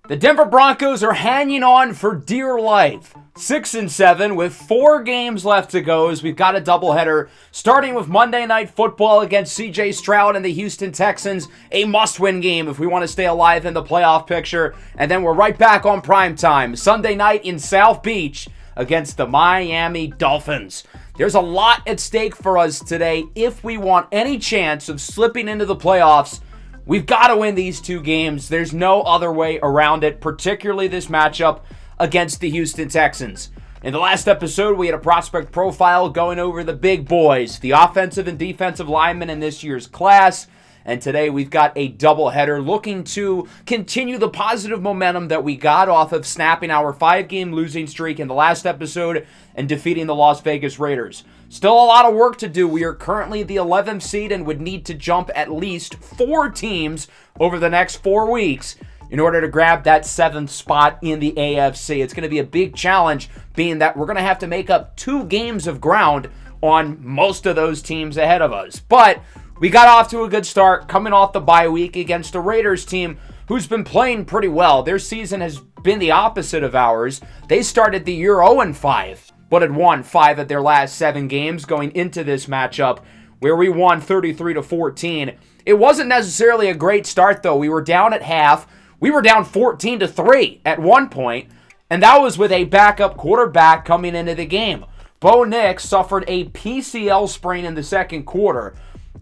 The Denver Broncos are hanging on for dear life. 6-7 with 4 games left to go as we've got a doubleheader starting with Monday Night Football against C.J. Stroud and the Houston Texans. A must-win game if we want to stay alive in the playoff picture. And then we're right back on primetime Sunday night in South Beach against the Miami Dolphins. There's a lot at stake for us today if we want any chance of slipping into the playoffs. We've got to win these 2 games. There's no other way around it, particularly this matchup against the Houston Texans. In the last episode, we had a prospect profile going over the big boys, the offensive and defensive linemen in this year's class. And today we've got a doubleheader looking to continue the positive momentum that we got off of snapping our 5-game losing streak in the last episode and defeating the Las Vegas Raiders. Still a lot of work to do. We are currently the 11th seed and would need to jump at least 4 teams over the next 4 weeks in order to grab that 7th spot in the AFC. It's going to be a big challenge, being that we're going to have to make up 2 games of ground on most of those teams ahead of us. But we got off to a good start coming off the bye week against a Raiders team who's been playing pretty well. Their season has been the opposite of ours. They started the year 0-5, but had won 5 of their last 7 games going into this matchup, where we won 33-14. It wasn't necessarily a great start, though. We were down at half. We were down 14-3 at one point, and that was with a backup quarterback coming into the game. Bo Nix suffered a PCL sprain in the second quarter.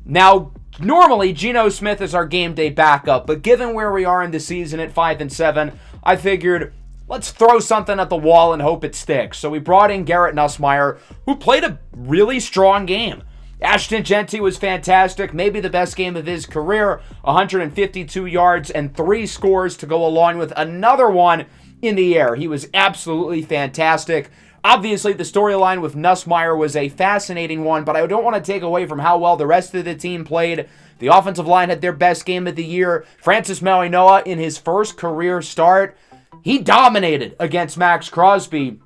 Now, normally, Geno Smith is our game day backup, but given where we are in the season at 5-7, I figured, let's throw something at the wall and hope it sticks. So we brought in Garrett Nussmeier, who played a really strong game. Ashton Jeanty was fantastic, maybe the best game of his career, 152 yards and 3 scores to go along with another one in the air. He was absolutely fantastic. Obviously, the storyline with Nussmeier was a fascinating one, but I don't want to take away from how well the rest of the team played. The offensive line had their best game of the year. Francis Mauigoa, in his first career start, he dominated against Max Crosby.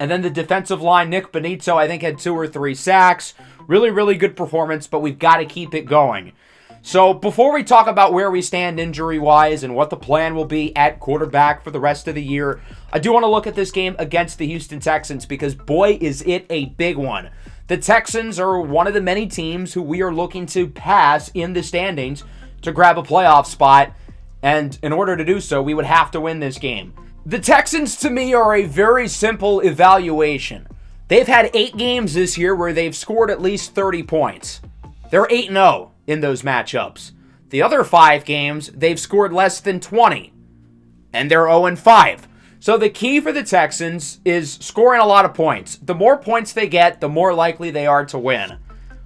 And then the defensive line, Nick Benito, I think had 2 or 3 sacks. Really, really good performance, but we've got to keep it going. So before we talk about where we stand injury-wise and what the plan will be at quarterback for the rest of the year, I do want to look at this game against the Houston Texans because, boy, is it a big one. The Texans are one of the many teams who we are looking to pass in the standings to grab a playoff spot, and in order to do so, we would have to win this game. The Texans, to me, are a very simple evaluation. They've had 8 games this year where they've scored at least 30 points. They're 8-0 in those matchups. The other 5 games, they've scored less than 20, and they're 0-5. So the key for the Texans is scoring a lot of points. The more points they get, the more likely they are to win.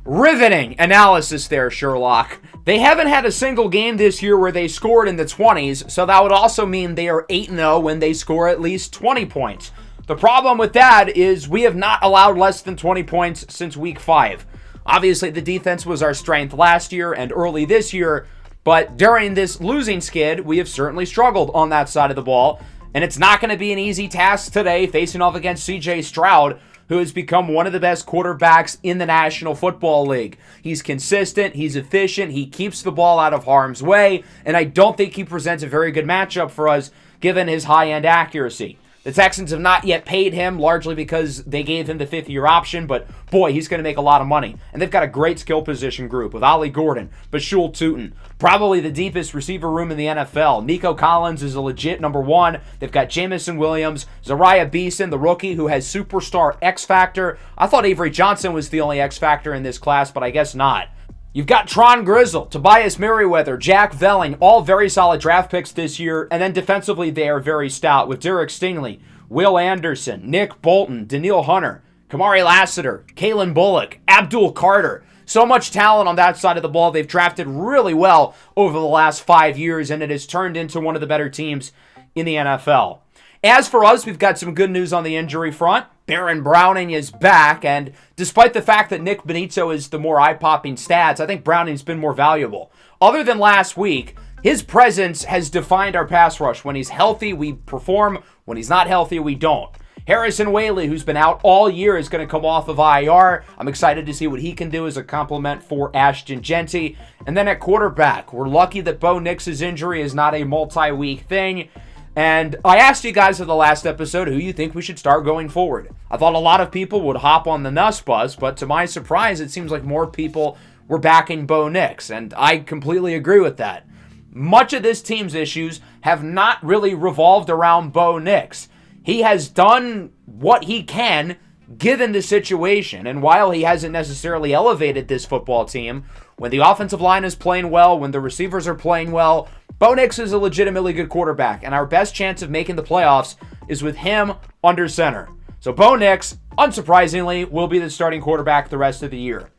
Riveting analysis there, Sherlock. They haven't had a single game this year where they scored in the 20s, so that would also mean they are 8-0 when they score at least 20 points. The problem with that is we have not allowed less than 20 points since week 5. Obviously, the defense was our strength last year and early this year, but during this losing skid, we have certainly struggled on that side of the ball, and it's not going to be an easy task today facing off against C.J. Stroud, who has become one of the best quarterbacks in the National Football League. He's consistent, he's efficient, he keeps the ball out of harm's way, and I don't think he presents a very good matchup for us given his high-end accuracy. The Texans have not yet paid him, largely because they gave him the 5th-year option, but boy, he's going to make a lot of money. And they've got a great skill position group with Ollie Gordon, Bashul Tutin, probably the deepest receiver room in the NFL. Nico Collins is a legit number 1. They've got Jamison Williams, Zariah Beeson, the rookie who has superstar X Factor. I thought Avery Johnson was the only X Factor in this class, but I guess not. You've got Tron Grizzle, Tobias Merriweather, Jack Velling, all very solid draft picks this year, and then defensively they are very stout with Derek Stingley, Will Anderson, Nick Bolton, Daniil Hunter, Kamari Lassiter, Kalen Bullock, Abdul Carter. So much talent on that side of the ball. They've drafted really well over the last 5 years, and it has turned into one of the better teams in the NFL. As for us, we've got some good news on the injury front. Baron Browning is back, and despite the fact that Nick Benito is the more eye-popping stats, I think Browning's been more valuable. Other than last week, his presence has defined our pass rush. When he's healthy, we perform. When he's not healthy, we don't. Harrison Whaley, who's been out all year, is going to come off of IR. I'm excited to see what he can do as a complement for Ashton Jeanty. And then at quarterback, we're lucky that Bo Nix's injury is not a multi-week thing. And I asked you guys in the last episode who you think we should start going forward. I thought a lot of people would hop on the Nuss bus, but to my surprise, it seems like more people were backing Bo Nix, and I completely agree with that. Much of this team's issues have not really revolved around Bo Nix. He has done what he can given the situation, and while he hasn't necessarily elevated this football team, when the offensive line is playing well, when the receivers are playing well, Bo Nix is a legitimately good quarterback, and our best chance of making the playoffs is with him under center. So Bo Nix, unsurprisingly, will be the starting quarterback the rest of the year.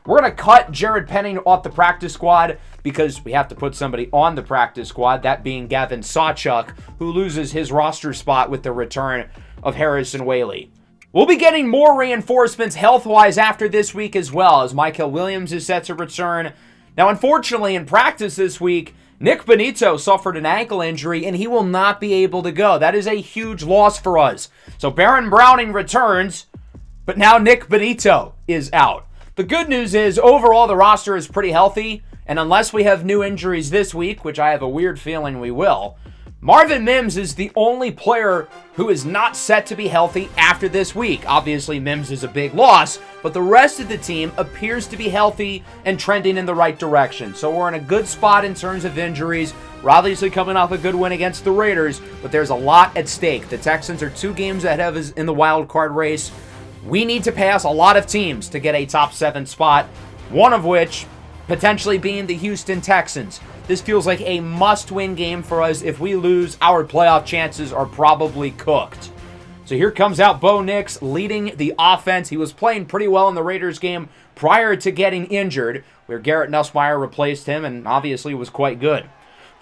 We're going to cut Jared Penning off the practice squad because we have to put somebody on the practice squad, that being Gavin Sawchuk, who loses his roster spot with the return of Harrison Whaley. We'll be getting more reinforcements health-wise after this week as well, as Michael Williams is set to return. Now, unfortunately, in practice this week, Nick Benito suffered an ankle injury, and he will not be able to go. That is a huge loss for us. So Baron Browning returns, but now Nick Benito is out. The good news is, overall, the roster is pretty healthy, and unless we have new injuries this week, which I have a weird feeling we will, Marvin Mims is the only player who is not set to be healthy after this week. Obviously, Mims is a big loss, but the rest of the team appears to be healthy and trending in the right direction. So we're in a good spot in terms of injuries. We're obviously coming off a good win against the Raiders, but there's a lot at stake. The Texans are 2 games ahead of us in the wild card race. We need to pass a lot of teams to get a top 7 spot, one of which potentially being the Houston Texans. This feels like a must-win game for us. If we lose, our playoff chances are probably cooked. So here comes out Bo Nix leading the offense. He was playing pretty well in the Raiders game prior to getting injured, where Garrett Nussmeier replaced him and obviously was quite good.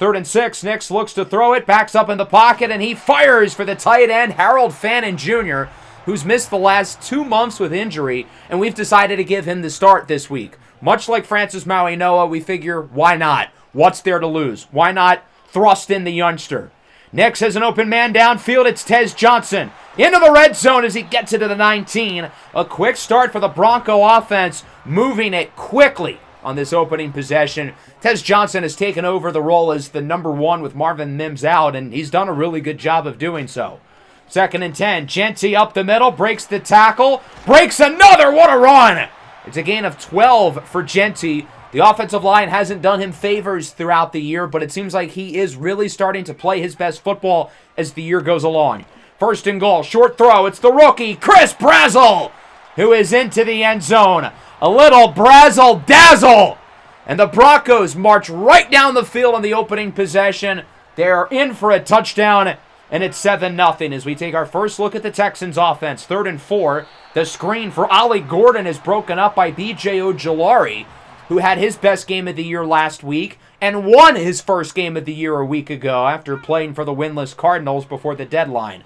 3rd and 6, Nix looks to throw it, backs up in the pocket, and he fires for the tight end, Harold Fannin Jr., who's missed the last 2 months with injury, and we've decided to give him the start this week. Much like Francis Maui Noah, we figure, why not? What's there to lose? Why not thrust in the youngster? Nix has an open man downfield. It's Tez Johnson into the red zone as he gets it to the 19. A quick start for the Bronco offense, moving it quickly on this opening possession. Tez Johnson has taken over the role as the number 1 with Marvin Mims out, and he's done a really good job of doing so. 2nd and 10. Genty up the middle, breaks the tackle, breaks another. What a run! It's a gain of 12 for Genty. The offensive line hasn't done him favors throughout the year, but it seems like he is really starting to play his best football as the year goes along. 1st and goal, short throw. It's the rookie, Chris Brazzell, who is into the end zone. A little Brazzell dazzle. And the Broncos march right down the field on the opening possession. They're in for a touchdown, and it's 7-0 as we take our first look at the Texans offense. 3rd and 4. The screen for Ollie Gordon is broken up by B.J. Ojulari, who had his best game of the year last week and won his first game of the year a week ago after playing for the winless Cardinals before the deadline.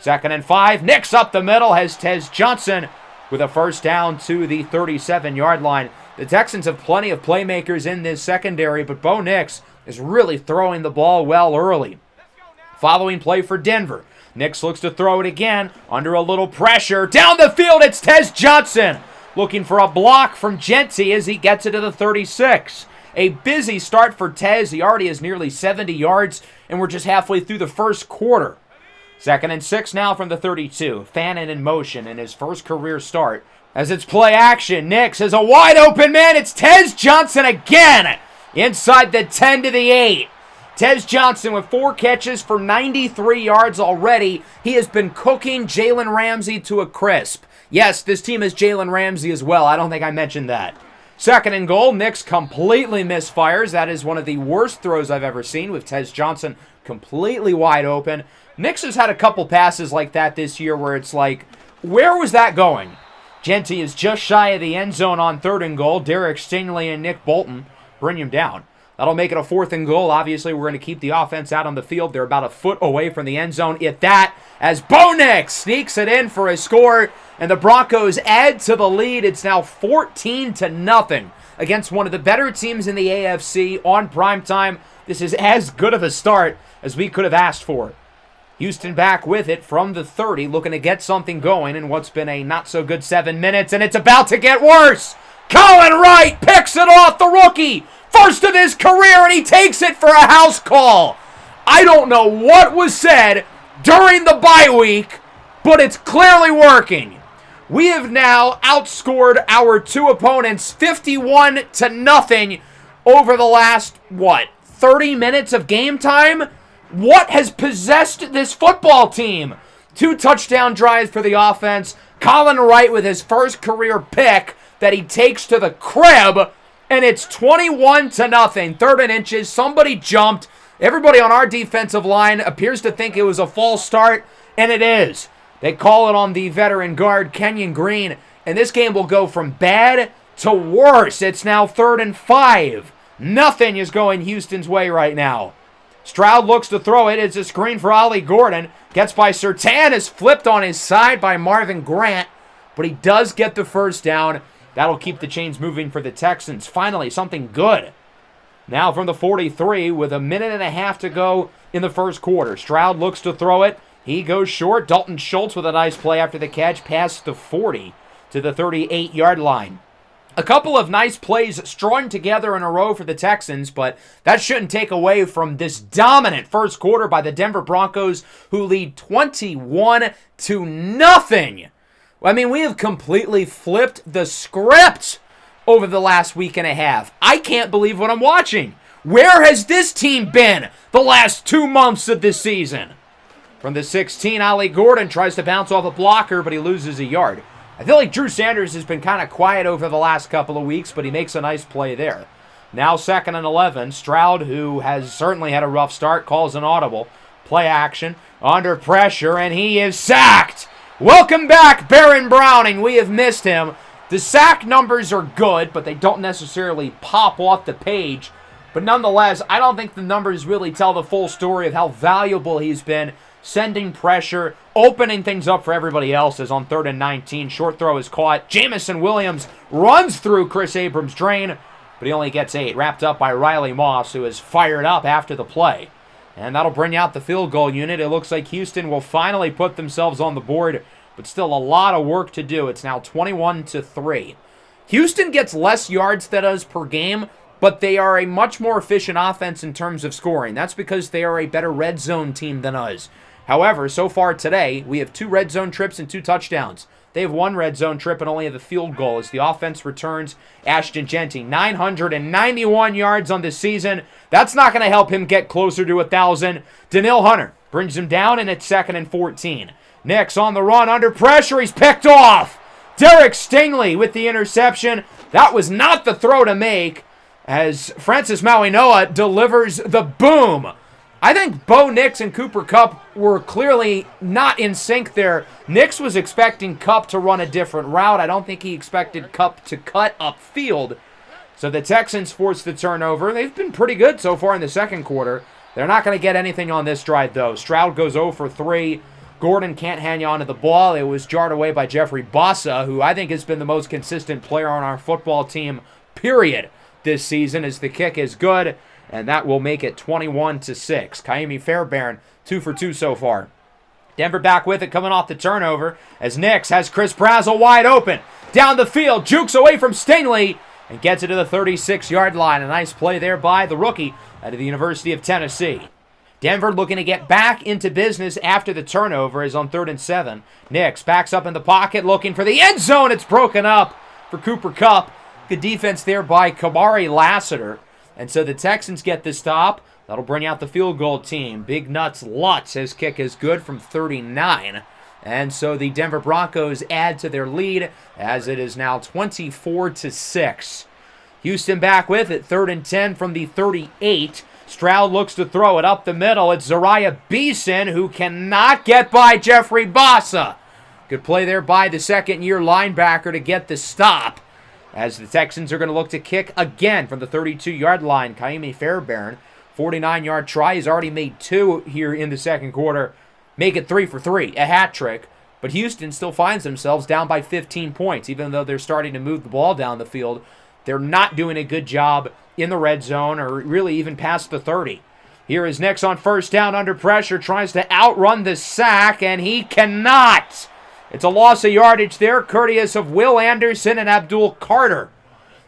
2nd and 5. Nix up the middle has Tez Johnson with a first down to the 37-yard line. The Texans have plenty of playmakers in this secondary, but Bo Nix is really throwing the ball well early. Following play for Denver. Nix looks to throw it again under a little pressure. Down the field, it's Tez Johnson looking for a block from Genty as he gets it to the 36. A busy start for Tez. He already has nearly 70 yards, and we're just halfway through the first quarter. 2nd and 6 now from the 32. Fannin in motion in his first career start. As it's play action, Nix has a wide open man. It's Tez Johnson again inside the 10 to the 8. Tez Johnson with 4 catches for 93 yards already. He has been cooking Jalen Ramsey to a crisp. Yes, this team is Jalen Ramsey as well. I don't think I mentioned that. 2nd and goal. Nix completely misfires. That is one of the worst throws I've ever seen, with Tez Johnson completely wide open. Nix has had a couple passes like that this year where it's like, where was that going? Genty is just shy of the end zone on 3rd and goal. Derek Stingley and Nick Bolton bring him down. That'll make it a 4th and goal. Obviously, we're going to keep the offense out on the field. They're about a foot away from the end zone. At that, as Bo Nix sneaks it in for a score, and the Broncos add to the lead. It's now 14-0 against one of the better teams in the AFC on primetime. This is as good of a start as we could have asked for. Houston back with it from the 30, looking to get something going in what's been a not-so-good 7 minutes, and it's about to get worse. Colin Wright picks it off, the rookie. First of his career, and he takes it for a house call. I don't know what was said during the bye week, but it's clearly working. We have now outscored our two opponents 51-0 over the last, 30 minutes of game time? What has possessed this football team? 2 touchdown drives for the offense. Colin Wright with his first career pick that he takes to the crib, and it's 21-0. 3rd and inches. Somebody jumped. Everybody on our defensive line appears to think it was a false start, and it is. They call it on the veteran guard, Kenyon Green, and this game will go from bad to worse. It's now 3rd and 5. Nothing is going Houston's way right now. Stroud looks to throw it. It's a screen for Ollie Gordon. Gets by Surtain, is flipped on his side by Marvin Grant, but he does get the first down. That'll keep the chains moving for the Texans. Finally, something good. Now from the 43 with a minute and a half to go in the first quarter. Stroud looks to throw it. He goes short. Dalton Schultz with a nice play after the catch. Past the 40 to the 38-yard line. A couple of nice plays strung together in a row for the Texans, but that shouldn't take away from this dominant first quarter by the Denver Broncos, who lead 21-0. I mean, we have completely flipped the script over the last week and a half. I can't believe what I'm watching. Where has this team been the last 2 months of this season? From the 16, Ollie Gordon tries to bounce off a blocker, but he loses a yard. I feel like Drew Sanders has been kind of quiet over the last couple of weeks, but he makes a nice play there. Now 2nd and 11. Stroud, who has certainly had a rough start, calls an audible. Play action, under pressure, and he is sacked. Welcome back, Baron Browning. We have missed him. The sack numbers are good, but they don't necessarily pop off the page. But nonetheless, I don't think the numbers really tell the full story of how valuable he's been, sending pressure, opening things up for everybody else. As on 3rd and 19, short throw is caught. Jamison Williams runs through Chris Abrams' drain, but he only gets 8. Wrapped up by Riley Moss, who is fired up after the play. And that'll bring out the field goal unit. It looks like Houston will finally put themselves on the board, but still a lot of work to do. It's now 21-3. Houston gets less yards than us per game, but they are a much more efficient offense in terms of scoring. That's because they are a better red zone team than us. However, so far today, we have 2 red zone trips and 2 touchdowns. They have 1 red zone trip and only have a field goal as the offense returns Ashton Jeanty. 991 yards on the season. That's not going to help him get closer to 1,000. Daniil Hunter brings him down, and it's 2nd and 14. Nix on the run, under pressure. He's picked off. Derek Stingley with the interception. That was not the throw to make as Francis Mauigoa delivers the boom. I think Bo Nix and Cooper Kupp were clearly not in sync there. Nix was expecting Kupp to run a different route. I don't think he expected Kupp to cut upfield. So the Texans forced the turnover. They've been pretty good so far in the second quarter. They're not going to get anything on this drive, though. Stroud goes 0 for 3. Gordon can't hang on to the ball. It was jarred away by Jeffrey Bossa, who I think has been the most consistent player on our football team, period, this season, as the kick is good. And that will make it 21-6. Kaimi Fairbairn, 2 for 2 so far. Denver back with it, coming off the turnover, as Nix has Chris Brazzell wide open. Down the field, jukes away from Stingley, and gets it to the 36-yard line. A nice play there by the rookie out of the University of Tennessee. Denver looking to get back into business after the turnover is on 3rd and 7. Nix backs up in the pocket, looking for the end zone. It's broken up for Cooper Kupp. Good defense there by Kamari Lassiter. And so the Texans get the stop. That'll bring out the field goal team. Big Nuts Lutz, his kick is good from 39. And so the Denver Broncos add to their lead as it is now 24-6. Houston back with it. 3rd and 10 from the 38. Stroud looks to throw it up the middle. It's Zariah Beeson who cannot get by Jeffrey Bossa. Good play there by the second-year linebacker to get the stop. As the Texans are going to look to kick again from the 32-yard line. Kaimi Fairbairn, 49-yard try. He's already made 2 here in the second quarter. Make it 3 for 3, a hat trick. But Houston still finds themselves down by 15 points. Even though they're starting to move the ball down the field, they're not doing a good job in the red zone or really even past the 30. Here is Nix on first down under pressure. Tries to outrun the sack, and he cannot. It's a loss of yardage there, courteous of Will Anderson and Abdul Carter.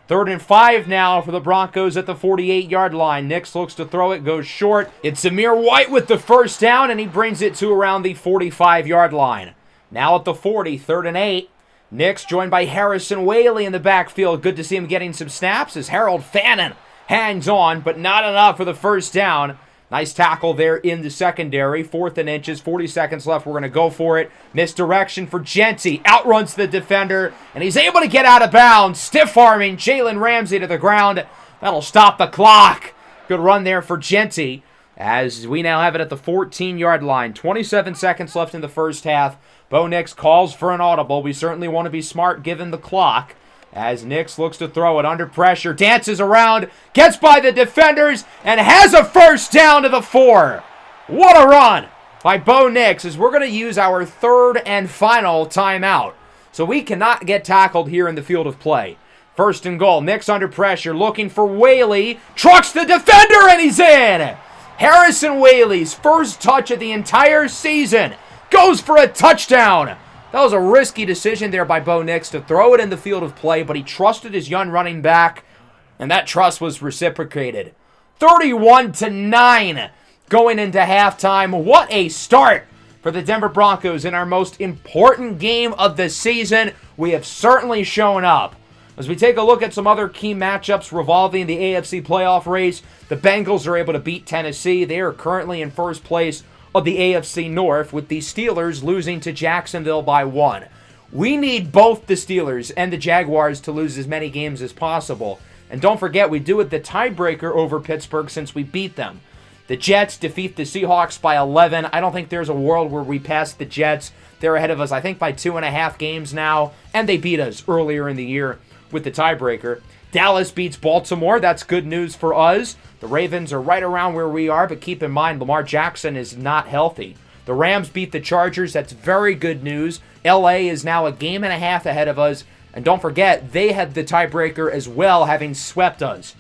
3rd and 5 now for the Broncos at the 48-yard line. Nix looks to throw it, goes short. It's Zamir White with the first down, and he brings it to around the 45-yard line. Now at the 40, 3rd and 8. Nix joined by Harrison Whaley in the backfield. Good to see him getting some snaps as Harold Fannin hangs on, but not enough for the first down. Nice tackle there in the secondary. 4th and inches, 40 seconds left. We're going to go for it. Misdirection for Genty. Outruns the defender, and he's able to get out of bounds. Stiff-arming Jalen Ramsey to the ground. That'll stop the clock. Good run there for Genty as we now have it at the 14-yard line. 27 seconds left in the first half. Bo Nix calls for an audible. We certainly want to be smart given the clock. As Nix looks to throw it under pressure, dances around, gets by the defenders, and has a first down to the 4. What a run by Bo Nix as we're going to use our 3rd and final timeout. So we cannot get tackled here in the field of play. 1st and goal, Nix under pressure, looking for Whaley, trucks the defender, and he's in! Harrison Whaley's first touch of the entire season goes for a touchdown. That was a risky decision there by Bo Nix to throw it in the field of play, but he trusted his young running back, and that trust was reciprocated. 31-9 going into halftime. What a start for the Denver Broncos in our most important game of the season. We have certainly shown up. As we take a look at some other key matchups revolving the AFC playoff race, the Bengals are able to beat Tennessee. They are currently in first place of the AFC North, with the Steelers losing to Jacksonville by 1. We need both the Steelers and the Jaguars to lose as many games as possible. And don't forget, we do it the tiebreaker over Pittsburgh since we beat them. The Jets defeat the Seahawks by 11. I don't think there's a world where we pass the Jets. They're ahead of us, I think, by 2.5 games now, and they beat us earlier in the year with the tiebreaker. Dallas beats Baltimore. That's good news for us. The Ravens are right around where we are, but keep in mind, Lamar Jackson is not healthy. The Rams beat the Chargers. That's very good news. LA is now a game and a half ahead of us. And don't forget, they had the tiebreaker as well, having swept us.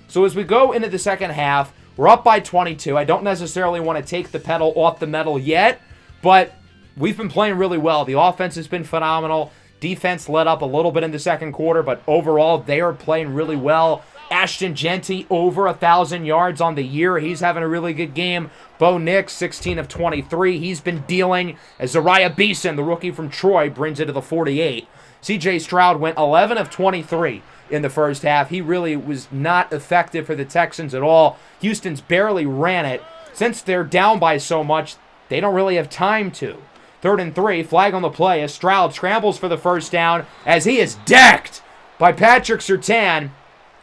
So as we go into the second half, we're up by 22. I don't necessarily want to take the pedal off the metal yet, but we've been playing really well. The offense has been phenomenal. Defense let up a little bit in the second quarter, but overall, they are playing really well. Ashton Genty over 1,000 yards on the year. He's having a really good game. Bo Nix, 16 of 23. He's been dealing as Zariah Beeson, the rookie from Troy, brings it to the 48. C.J. Stroud went 11 of 23 in the first half. He really was not effective for the Texans at all. Houston's barely ran it. Since they're down by so much, they don't really have time to. 3rd and 3, flag on the play as Stroud scrambles for the first down as he is decked by Patrick Surtain.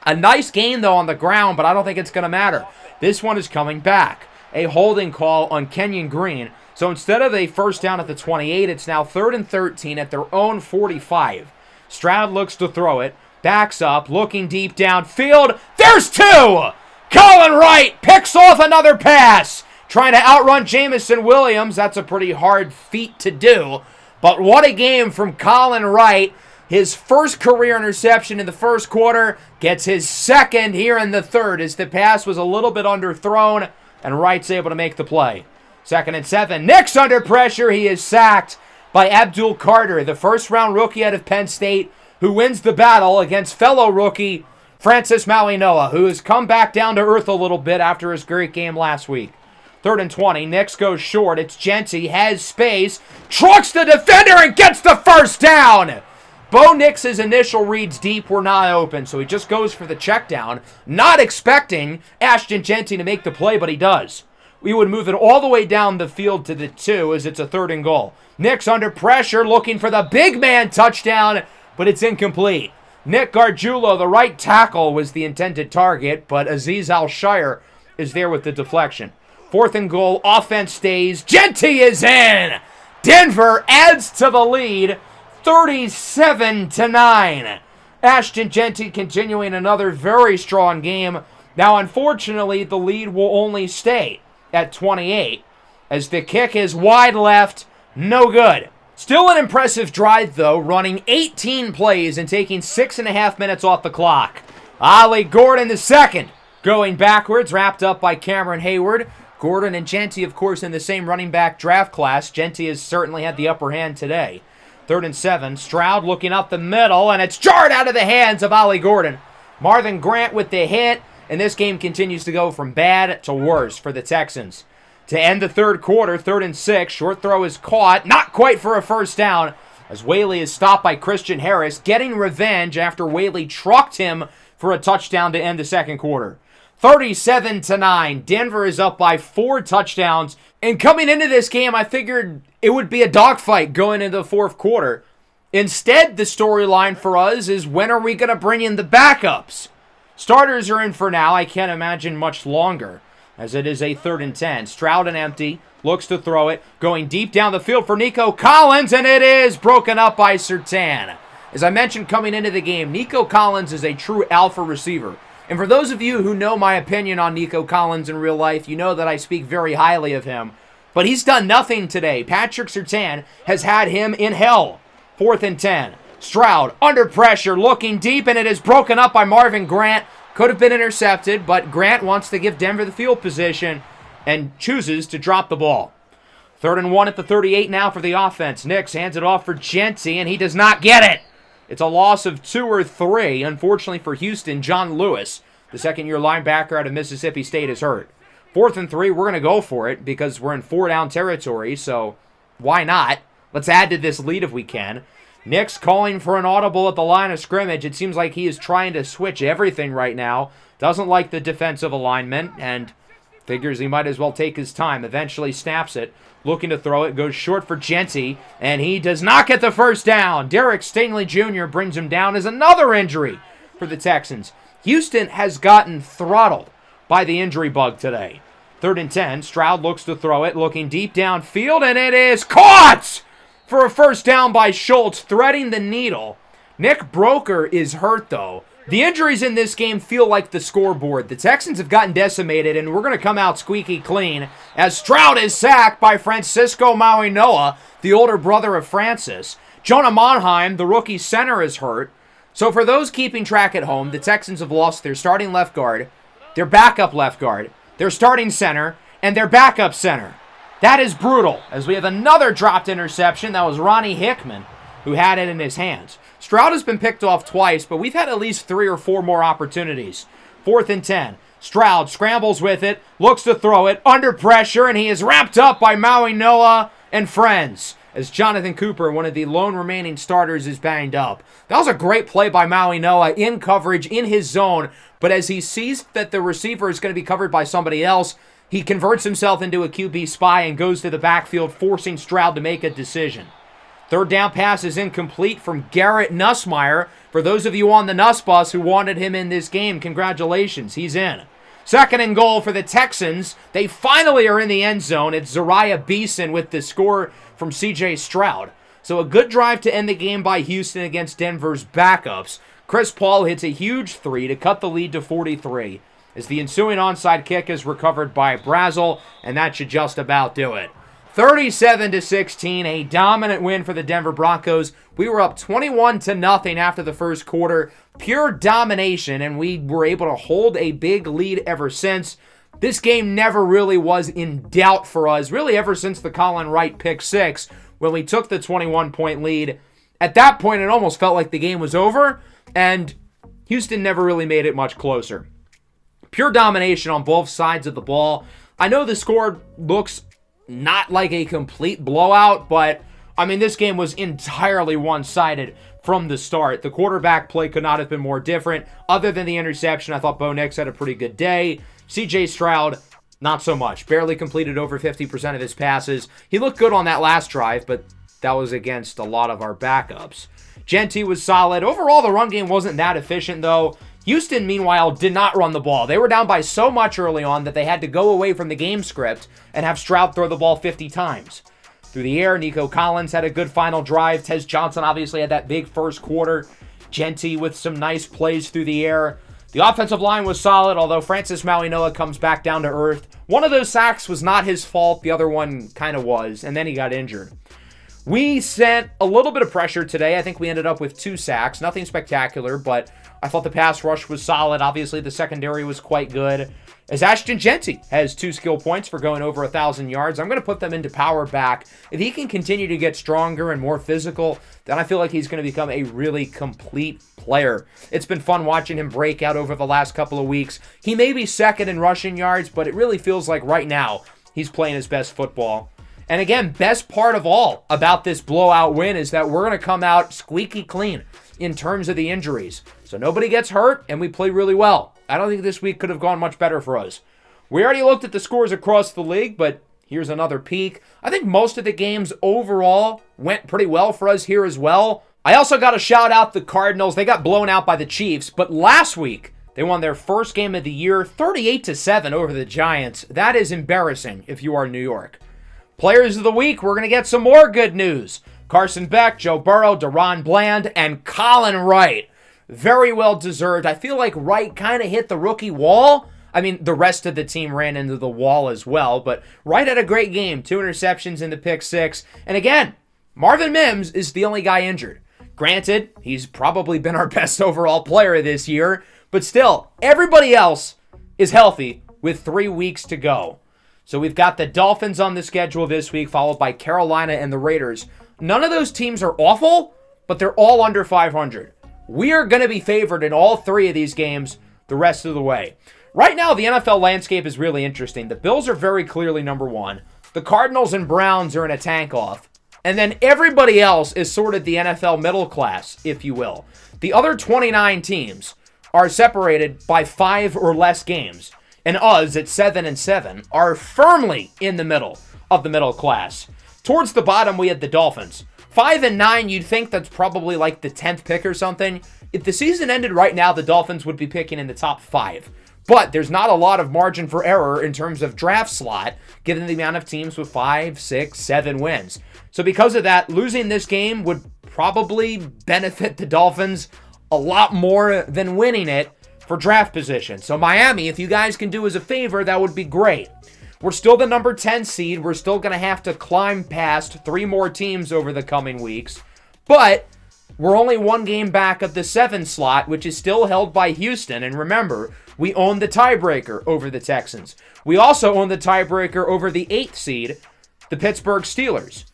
A nice gain, though, on the ground, but I don't think it's going to matter. This one is coming back. A holding call on Kenyon Green. So instead of a first down at the 28, it's now 3rd and 13 at their own 45. Stroud looks to throw it, backs up, looking deep downfield. There's 2! Colin Wright picks off another pass. Trying to outrun Jamison Williams. That's a pretty hard feat to do. But what a game from Colin Wright. His first career interception in the first quarter, gets his second here in the third as the pass was a little bit underthrown, and Wright's able to make the play. 2nd and 7. Nix under pressure. He is sacked by Abdul Carter, the first-round rookie out of Penn State, who wins the battle against fellow rookie Francis Mauigoa, who has come back down to earth a little bit after his great game last week. 3rd and 20. Nix goes short. It's Genty, has space, trucks the defender, and gets the first down. Bo Nix's initial reads deep were not open, so he just goes for the check down, not expecting Ashton Genty to make the play, but he does. We would move it all the way down the field to the 2 as it's a 3rd and goal. Nix under pressure, looking for the big man touchdown, but it's incomplete. Nick Gargiulo, the right tackle, was the intended target, but Azeez Al-Shire is there with the deflection. 4th and goal, offense stays. Genty is in! Denver adds to the lead, 37-9. Ashton Genty continuing another very strong game. Now, unfortunately, the lead will only stay at 28, as the kick is wide left, no good. Still an impressive drive, though, running 18 plays and taking 6.5 minutes off the clock. Ollie Gordon the second, going backwards, wrapped up by Cameron Hayward. Gordon and Genty, of course, in the same running back draft class. Genty has certainly had the upper hand today. 3rd and 7, Stroud looking up the middle, and it's jarred out of the hands of Ollie Gordon. Marvin Grant with the hit, and this game continues to go from bad to worse for the Texans. To end the third quarter, 3rd and 6, short throw is caught, not quite for a first down, as Whaley is stopped by Christian Harris, getting revenge after Whaley trucked him for a touchdown to end the second quarter. 37-9, Denver is up by 4 touchdowns, and coming into this game, I figured it would be a dogfight going into the fourth quarter. Instead, the storyline for us is, when are we going to bring in the backups? Starters are in for now. I can't imagine much longer, as it is a 3rd and 10. Stroud and empty, looks to throw it, going deep down the field for Nico Collins, and it is broken up by Surtain. As I mentioned coming into the game, Nico Collins is a true alpha receiver. And for those of you who know my opinion on Nico Collins in real life, you know that I speak very highly of him. But he's done nothing today. Patrick Surtain has had him in hell. 4th and 10. Stroud under pressure, looking deep, and it is broken up by Marvin Grant. Could have been intercepted, but Grant wants to give Denver the field position and chooses to drop the ball. 3rd and 1 at the 38 now for the offense. Nix hands it off for Genty, and he does not get it. It's a loss of 2 or 3. Unfortunately for Houston, John Lewis, the second-year linebacker out of Mississippi State, is hurt. 4th and 3, we're going to go for it because we're in 4-down territory, so why not? Let's add to this lead if we can. Nix calling for an audible at the line of scrimmage. It seems like he is trying to switch everything right now. Doesn't like the defensive alignment and figures he might as well take his time. Eventually snaps it. Looking to throw it. Goes short for Genty. And he does not get the first down. Derek Stingley Jr. brings him down as another injury for the Texans. Houston has gotten throttled by the injury bug today. 3rd and 10. Stroud looks to throw it. Looking deep downfield. And it is caught for a first down by Schultz, threading the needle. Nick Broker is hurt, though. The injuries in this game feel like the scoreboard. The Texans have gotten decimated, and we're going to come out squeaky clean as Stroud is sacked by Francisco Mauigoa, the older brother of Francis. Jonah Monheim, the rookie center, is hurt. So for those keeping track at home, the Texans have lost their starting left guard, their backup left guard, their starting center, and their backup center. That is brutal, as we have another dropped interception. That was Ronnie Hickman, who had it in his hands. Stroud has been picked off twice, but we've had at least 3 or 4 more opportunities. 4th and 10. Stroud scrambles with it, looks to throw it, under pressure, and he is wrapped up by Mauigoa and friends, as Jonathan Cooper, one of the lone remaining starters, is banged up. That was a great play by Mauigoa in coverage, in his zone, but as he sees that the receiver is going to be covered by somebody else, he converts himself into a QB spy and goes to the backfield, forcing Stroud to make a decision. 3rd down pass is incomplete from Garrett Nussmeier. For those of you on the Nuss bus who wanted him in this game, congratulations, he's in. 2nd and goal for the Texans. They finally are in the end zone. It's Zariah Beeson with the score from C.J. Stroud. So a good drive to end the game by Houston against Denver's backups. Chris Paul hits a huge 3 to cut the lead to 43. As the ensuing onside kick is recovered by Brazel, and that should just about do it. 37-16, a dominant win for the Denver Broncos. We were up 21-0 after the first quarter. Pure domination, and we were able to hold a big lead ever since. This game never really was in doubt for us, really ever since the Colin Wright pick 6, when we took the 21-point lead. At that point, it almost felt like the game was over, and Houston never really made it much closer. Pure domination on both sides of the ball. I know the score looks not like a complete blowout, but, I mean, this game was entirely one-sided from the start. The quarterback play could not have been more different. Other than the interception, I thought Bo Nix had a pretty good day. C.J. Stroud, not so much. Barely completed over 50% of his passes. He looked good on that last drive, but that was against a lot of our backups. Genty was solid. Overall, the run game wasn't that efficient, though. Houston, meanwhile, did not run the ball. They were down by so much early on that they had to go away from the game script and have Stroud throw the ball 50 times. Through the air, Nico Collins had a good final drive. Tez Johnson obviously had that big first quarter. Genty with some nice plays through the air. The offensive line was solid, although Francis Mauigoa comes back down to earth. One of those sacks was not his fault. The other one kind of was, and then he got injured. We sent a little bit of pressure today. I think we ended up with 2 sacks. Nothing spectacular, but I thought the pass rush was solid. Obviously, the secondary was quite good. as Ashton Jeanty has 2 skill points for going over 1,000 yards. I'm going to put them into power back. If he can continue to get stronger and more physical, then I feel like he's going to become a really complete player. It's been fun watching him break out over the last couple of weeks. He may be second in rushing yards, but it really feels like right now he's playing his best football. And again, best part of all about this blowout win is that we're going to come out squeaky clean in terms of the injuries. So nobody gets hurt, and we play really well. I don't think this week could have gone much better for us. We already looked at the scores across the league, but here's another peek. I think most of the games overall went pretty well for us here as well. I also got to shout out the Cardinals. They got blown out by the Chiefs, but last week they won their first game of the year, 38-7 over the Giants. That is embarrassing if you are New York. Players of the week, we're going to get some more good news. Carson Beck, Joe Burrow, Deron Bland, and Colin Wright. Very well deserved. I feel like Wright kind of hit the rookie wall. I mean, the rest of the team ran into the wall as well, but Wright had a great game. 2 interceptions in the pick 6. And again, Marvin Mims is the only guy injured. Granted, he's probably been our best overall player this year, but still, everybody else is healthy with 3 weeks to go. So we've got the Dolphins on the schedule this week, followed by Carolina and the Raiders. None of those teams are awful, but they're all under 500. We are going to be favored in all 3 of these games the rest of the way. Right now, the NFL landscape is really interesting. The Bills are very clearly number 1. The Cardinals and Browns are in a tank-off. And then everybody else is sort of the NFL middle class, if you will. The other 29 teams are separated by 5 or less games. And us at 7-7 are firmly in the middle of the middle class. Towards the bottom, we had the Dolphins. 5-9, you'd think that's probably like the 10th pick or something. If the season ended right now, the Dolphins would be picking in the top 5. But there's not a lot of margin for error in terms of draft slot, given the amount of teams with 5, 6, 7 wins. So because of that, losing this game would probably benefit the Dolphins a lot more than winning it for draft position. So Miami, if you guys can do us a favor, that would be great. We're still the number 10 seed. We're still going to have to climb past 3 more teams over the coming weeks. But we're only 1 game back of the 7 slot, which is still held by Houston. And remember, we own the tiebreaker over the Texans. We also own the tiebreaker over the 8th seed, the Pittsburgh Steelers.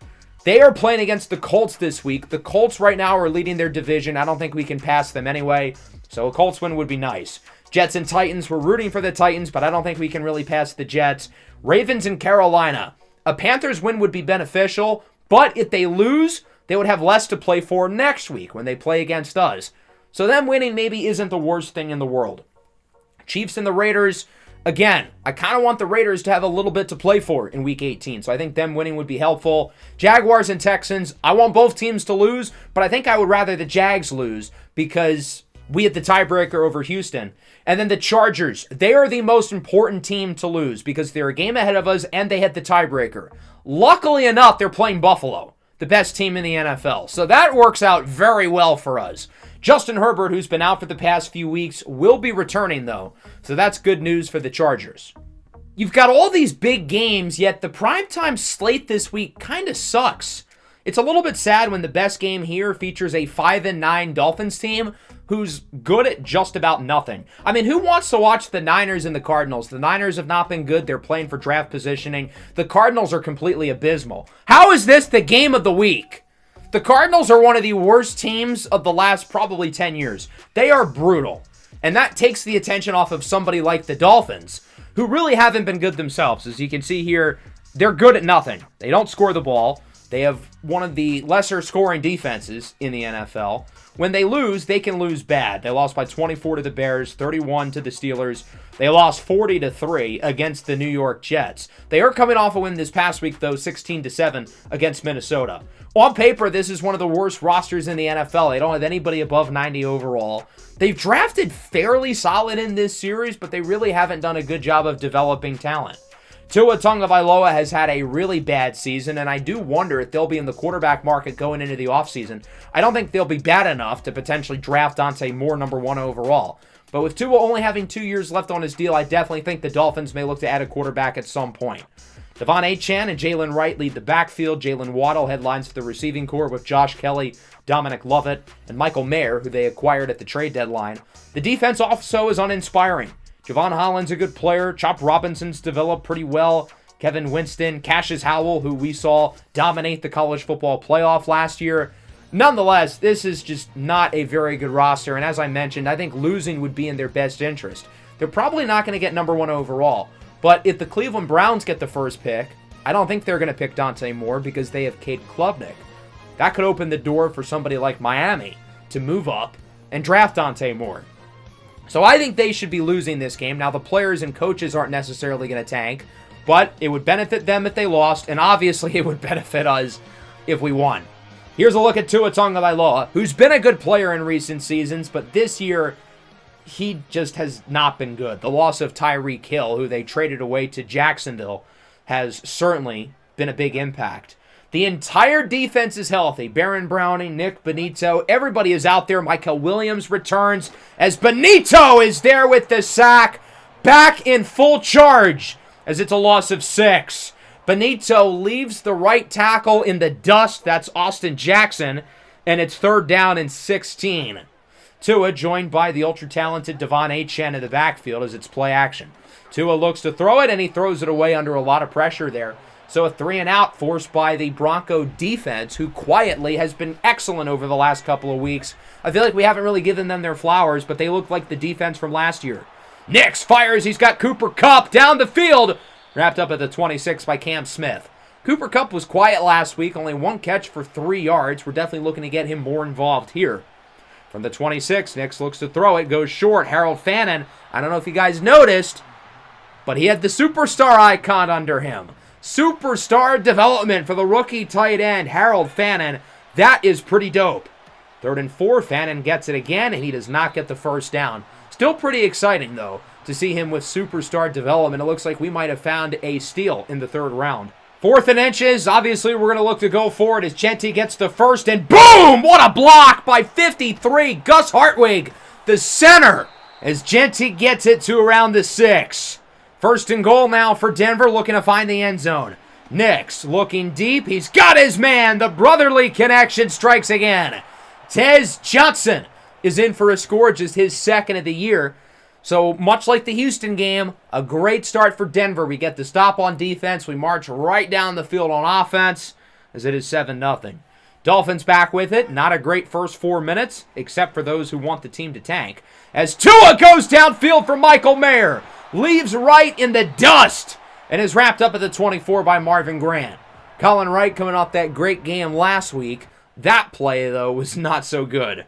They are playing against the Colts this week. The Colts right now are leading their division. I don't think we can pass them anyway. So a Colts win would be nice. Jets and Titans, we're rooting for the Titans, but I don't think we can really pass the Jets. Ravens and Carolina. A Panthers win would be beneficial, but if they lose, they would have less to play for next week when they play against us. So them winning maybe isn't the worst thing in the world. Chiefs and the Raiders, again, I kind of want the Raiders to have a little bit to play for in Week 18, so I think them winning would be helpful. Jaguars and Texans, I want both teams to lose, but I think I would rather the Jags lose because we had the tiebreaker over Houston. And then the Chargers, they are the most important team to lose because they're a game ahead of us and they had the tiebreaker. Luckily enough, they're playing Buffalo, the best team in the NFL. So that works out very well for us. Justin Herbert, who's been out for the past few weeks, will be returning though. So that's good news for the Chargers. You've got all these big games, yet the primetime slate this week kind of sucks. It's a little bit sad when the best game here features a 5-9 Dolphins team who's good at just about nothing. I mean, who wants to watch the Niners and the Cardinals? The Niners have not been good. They're playing for draft positioning. The Cardinals are completely abysmal. How is this the game of the week? The Cardinals are one of the worst teams of the last probably 10 years. They are brutal. And that takes the attention off of somebody like the Dolphins, who really haven't been good themselves. As you can see here, they're good at nothing. They don't score the ball. They have one of the lesser scoring defenses in the NFL. When they lose, they can lose bad. They lost by 24 to the Bears, 31 to the Steelers. They lost 40-3 against the New York Jets. They are coming off a win this past week, though, 16-7 against Minnesota. On paper, this is one of the worst rosters in the NFL. They don't have anybody above 90 overall. They've drafted fairly solid in this series, but they really haven't done a good job of developing talent. Tua Tagovailoa has had a really bad season, and I do wonder if they'll be in the quarterback market going into the offseason. I don't think they'll be bad enough to potentially draft Dante Moore number 1 overall. But with Tua only having 2 years left on his deal, I definitely think the Dolphins may look to add a quarterback at some point. Devon Achane and Jalen Wright lead the backfield. Jalen Waddle headlines the receiving corps with Josh Kelly, Dominic Lovett, and Michael Mayer, who they acquired at the trade deadline. The defense also is uninspiring. Javon Holland's a good player. Chop Robinson's developed pretty well. Kevin Winston, Cassius Howell, who we saw dominate the college football playoff last year. Nonetheless, this is just not a very good roster, and as I mentioned, I think losing would be in their best interest. They're probably not going to get number 1 overall, but if the Cleveland Browns get the first pick, I don't think they're going to pick Dante Moore because they have Cade Klubnik. That could open the door for somebody like Miami to move up and draft Dante Moore. So I think they should be losing this game. Now, the players and coaches aren't necessarily going to tank, but it would benefit them if they lost, and obviously it would benefit us if we won. Here's a look at Tua Tagovailoa, who's been a good player in recent seasons, but this year, he just has not been good. The loss of Tyreek Hill, who they traded away to Jacksonville, has certainly been a big impact. The entire defense is healthy. Baron Browning, Nick Bonitto, everybody is out there. Michael Williams returns as Bonitto is there with the sack, back in full charge as it's a loss of 6. Bonitto leaves the right tackle in the dust. That's Austin Jackson, and it's 3rd down and 16. Tua joined by the ultra-talented Devon Achane in the backfield as it's play action. Tua looks to throw it, and he throws it away under a lot of pressure there. So a 3-and-out forced by the Bronco defense, who quietly has been excellent over the last couple of weeks. I feel like we haven't really given them their flowers, but they look like the defense from last year. Nix fires. He's got Cooper Kupp down the field. Wrapped up at the 26 by Cam Smith. Cooper Kupp was quiet last week, only 1 catch for 3 yards. We're definitely looking to get him more involved here. From the 26, Nix looks to throw it, goes short. Harold Fannin, I don't know if you guys noticed, but he had the superstar icon under him. Superstar development for the rookie tight end, Harold Fannin. That is pretty dope. 3rd and 4, Fannin gets it again, and he does not get the first down. Still pretty exciting, though, to see him with superstar development. It looks like we might have found a steal in the 3rd round. 4th and inches. Obviously, we're going to look to go for it as Genty gets the first, and boom! What a block by 53. Gus Hartwig, the center, as Genty gets it to around the 6. 1st and goal now for Denver, looking to find the end zone. Nix looking deep. He's got his man. The brotherly connection strikes again. Tez Johnson is in for a score, just his 2nd of the year. So much like the Houston game, a great start for Denver. We get the stop on defense. We march right down the field on offense as it is 7-0. Dolphins back with it. Not a great first 4 minutes, except for those who want the team to tank. As Tua goes downfield for Michael Mayer. Leaves Wright in the dust and is wrapped up at the 24 by Marvin Grant. Colin Wright coming off that great game last week. That play, though, was not so good.